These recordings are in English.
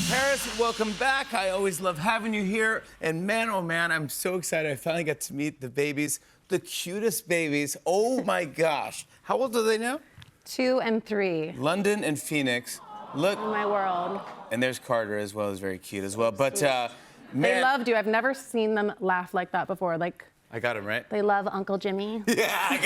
Paris, welcome back. I always love having you here. And man, oh man, I'm so excited. I finally got to meet the babies, the cutest babies. Oh my gosh. How old are they now? 2 and 3. London and Phoenix. Look. In my world. And there's Carter as well, is very cute as well. But man. They loved you. I've never seen them laugh like that before. Like, I got him, right? they love Uncle Jimmy. Yeah, I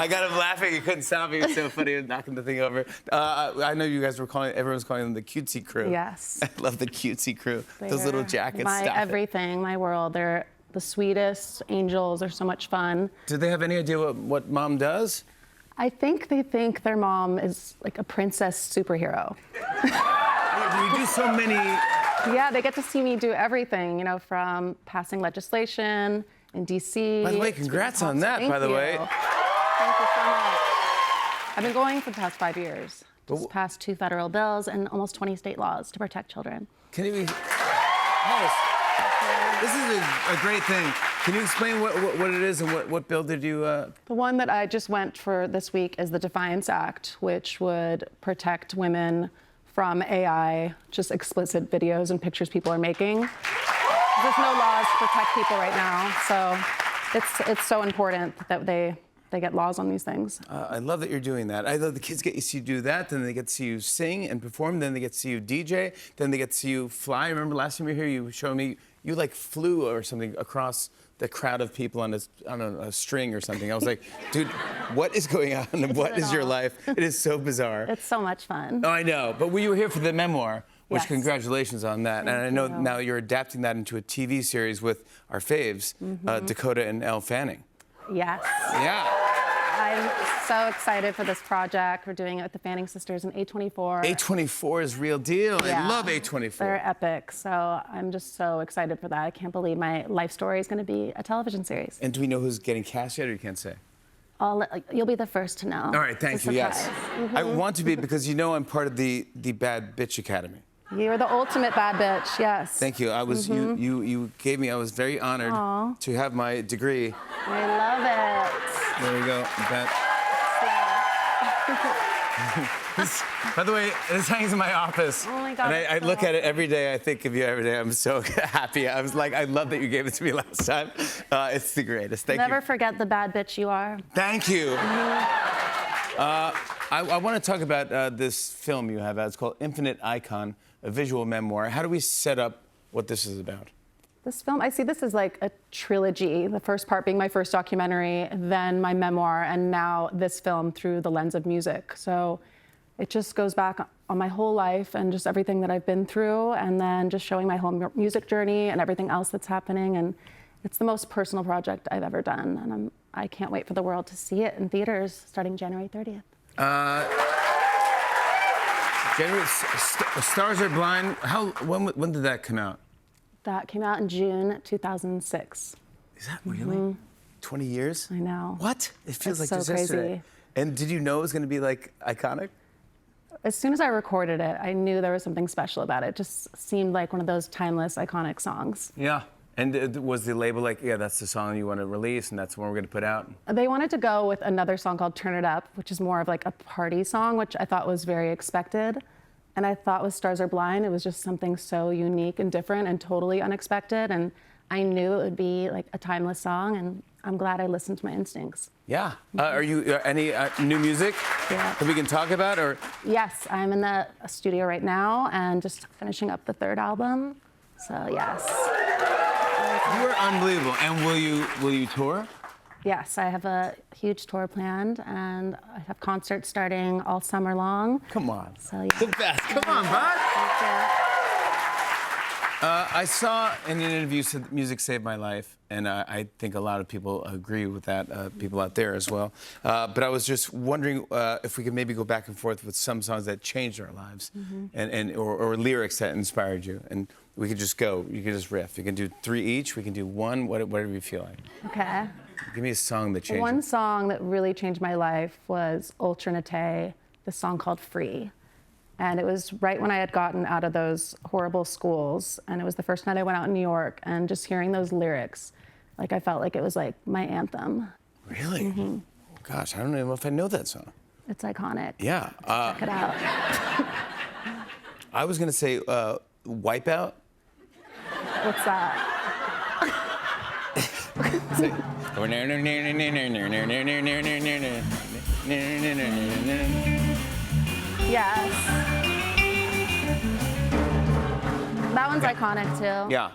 got him laughing. He couldn't stop me. It was so funny. He was knocking the thing over. I know you guys were everyone's calling them the cutesy crew. Yes. I love the cutesy crew. Those little jackets. My Stop everything, it. my world. They're the sweetest angels. They're so much fun. Do they have any idea what mom does? I think they think their mom is like a princess superhero. You do so many. Yeah, they get to see me do everything, you know, from passing legislation in D.C. By the way, congrats on that, by the way. Thank you so much. I've been going for the past 5 years. Just passed 2 federal bills and almost 20 state laws to protect children. Can you Alice, this is a great thing. Can you explain what it is and what bill did you... The one that I just went for this week is the Defiance Act, which would protect women from AI, just explicit videos and pictures people are making. There's no laws to protect people right now, so it's so important that they get laws on these things. I love that you're doing that. I love the kids get to see you do that, then they get to see you sing and perform, then they get to see you DJ, then they get to see you fly. Remember last time you were here, you showed me you like flew or something across the crowd of people on a string or something. I was like, dude, what is going on? What is your life? It is so bizarre. It's so much fun. Oh, I know, but you were here for the memoir. Which, yes. Congratulations on that. Thank and I know you. now you're adapting that into a TV series with our faves, Dakota and Elle Fanning. Yes. Yeah. I'm so excited for this project. We're doing it with the Fanning sisters and A24. A24 is real deal. Yeah. I love A24. They're epic. So I'm just so excited for that. I can't believe my life story is going to be a television series. And do we know who's getting cast yet, or you can't say? You'll be the first to know. All right, thank you. Yes. I want to be, because you know I'm part of the Bad Bitch Academy. You're the ultimate bad bitch, yes. Thank you. I was you gave me. I was very honored to have my degree. I love it. There we go. By the way, this hangs in my office. Oh my God. And I look at it every day. I think of you every day. I'm so happy. I was like, I love that you gave it to me last time. It's the greatest. Thank you. Never forget the bad bitch you are. Thank you. I want to talk about this film you have. It's called Infinite Icon, a visual memoir. How do we set up what this is about? This film, I see this as like a trilogy. The first part being my first documentary, then my memoir, and now this film through the lens of music. So it just goes back on my whole life and just everything that I've been through, and then just showing my whole music journey and everything else that's happening. And it's the most personal project I've ever done, and I can't wait for the world to see it in theaters starting January 30th. Stars Are Blind. When did that come out? That came out in June 2006. Is that really? 20 years? I know. What? It feels like so just yesterday. crazy. And did you know it was going to be like iconic? As soon as I recorded it, I knew there was something special about it. It just seemed like one of those timeless, iconic songs. Yeah. And was the label like, yeah, that's the song you want to release and that's the one we're going to put out? They wanted to go with another song called Turn It Up, which is more of like a party song, which I thought was very expected. And I thought with Stars Are Blind, it was just something so unique and different and totally unexpected. And I knew it would be like a timeless song, and I'm glad I listened to my instincts. Yeah. Are you any new music that we can talk about? Or Yes, I'm in the studio right now and just finishing up the 3rd album. So yes. You are unbelievable. And will you tour? Yes, I have a huge tour planned, and I have concerts starting all summer long. Come on. So, yeah. The best. Come on, bud. Thank you. I saw in an interview said music saved my life, and I think a lot of people agree with that, people out there as well. But I was just wondering if we could maybe go back and forth with some songs that changed our lives, or lyrics that inspired you, and we could just go. You could just riff. You can do 3 each. We can do 1. Whatever you feel like. Okay. Give me a song that changed. One song that really changed my life was Ultra Nate, the song called Free. And it was right when I had gotten out of those horrible schools. And it was the first night I went out in New York, and just hearing those lyrics, like I felt like it was like my anthem. Really? Gosh, I don't even know if I know that song. It's iconic. Yeah. Check it out. I was going to say Wipeout? What's that? It's like, Yes. That one's iconic too. yeah.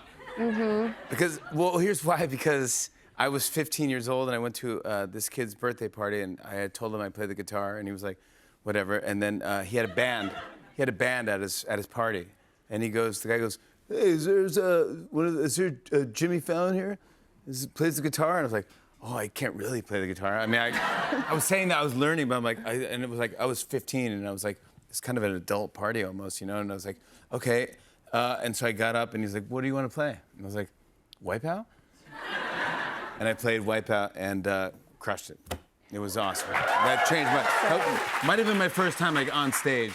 Because, well, here's why. Because I was 15 years old and I went to this kid's birthday party and I had told him I played the guitar and he was like, whatever. And then he had a band. He had a band at his party. And the guy goes, hey, is there Jimmy Fallon here? Plays the guitar? And I was like, oh, I can't really play the guitar. I mean, I was saying that I was learning, but I'm like, and it was like, I was 15 and I was like, it's kind of an adult party almost, you know? And I was like, okay. And so I got up and he's like, what do you want to play? And I was like, Wipeout? And I played Wipeout and crushed it. It was awesome. That changed might have been my first time like on stage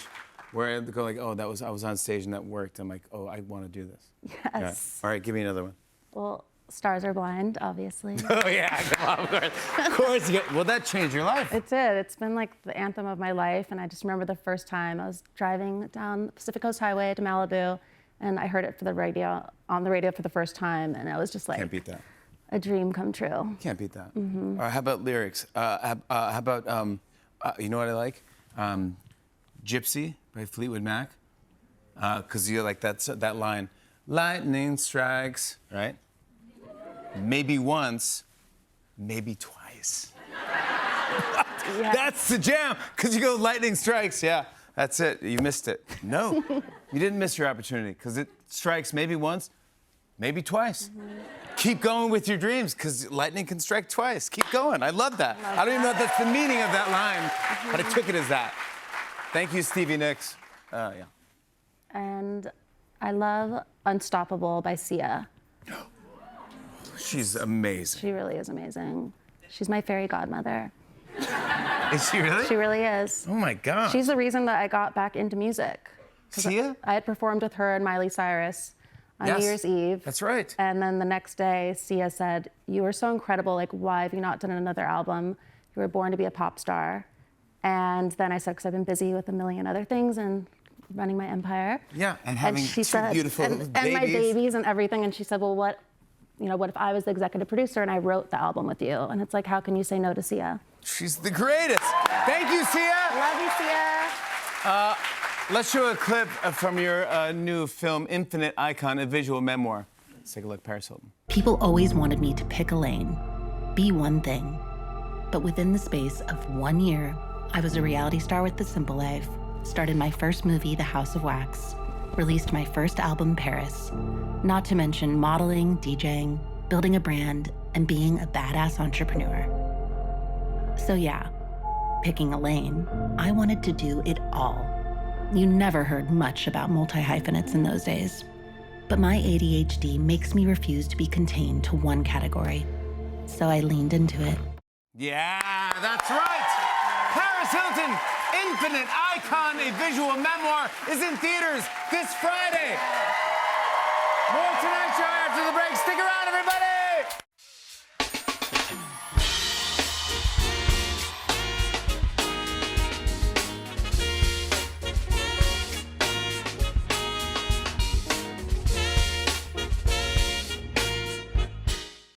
where I go like, oh, I was on stage and that worked. I'm like, oh, I want to do this. Yes. Yeah. All right, give me another one. Well, Stars Are Blind, obviously. Oh yeah, come on, of course. Of course. Well, that changed your life. It did. It's been like the anthem of my life. And I just remember the first time I was driving down the Pacific Coast Highway to Malibu and I heard it on the radio for the first time. And I was just like, Can't beat that. a dream come true. Can't beat that. All right, how about lyrics? How about, you know what I like? Gypsy by Fleetwood Mac. Because you like that line, lightning strikes, right? Maybe once, maybe twice. Yes. That's the jam, because you go lightning strikes, yeah, that's it, you missed it. No, you didn't miss your opportunity, because it strikes maybe once, maybe twice. Keep going with your dreams, because lightning can strike twice. Keep going, I love that. I don't even know if that's the meaning of that line, but I took it as that. Thank you, Stevie Nicks. Yeah. And I love Unstoppable by Sia. She's amazing. She really is amazing. She's my fairy godmother. Is she really? She really is. Oh my God. She's the reason that I got back into music. Sia? I had performed with her and Miley Cyrus on Yes. New Year's Eve. That's right. And then the next day, Sia said, you were so incredible, like, why have you not done another album? You were born to be a pop star. And then I said, because I've been busy with a million other things and running my empire. Yeah, and having she two beautiful and my babies and everything. And she said, well, what if I was the executive producer and I wrote the album with you? And it's like, how can you say no to Sia? She's the greatest. Thank you, Sia. Love you, Sia. Let's show a clip from your new film, Infinite Icon, a visual memoir. Let's take a look, Paris Hilton. People always wanted me to pick a lane, be one thing. But within the space of 1 year, I was a reality star with The Simple Life, started my first movie, The House of Wax, released my first album, Paris, not to mention modeling, DJing, building a brand, and being a badass entrepreneur. So yeah, picking a lane, I wanted to do it all. You never heard much about multi-hyphenates in those days. But my ADHD makes me refuse to be contained to one category. So I leaned into it. Yeah, that's right. Paris Hilton, Infinite Icon, a visual memoir, is in theaters this Friday. More Tonight Show after the break. Stick around, everybody.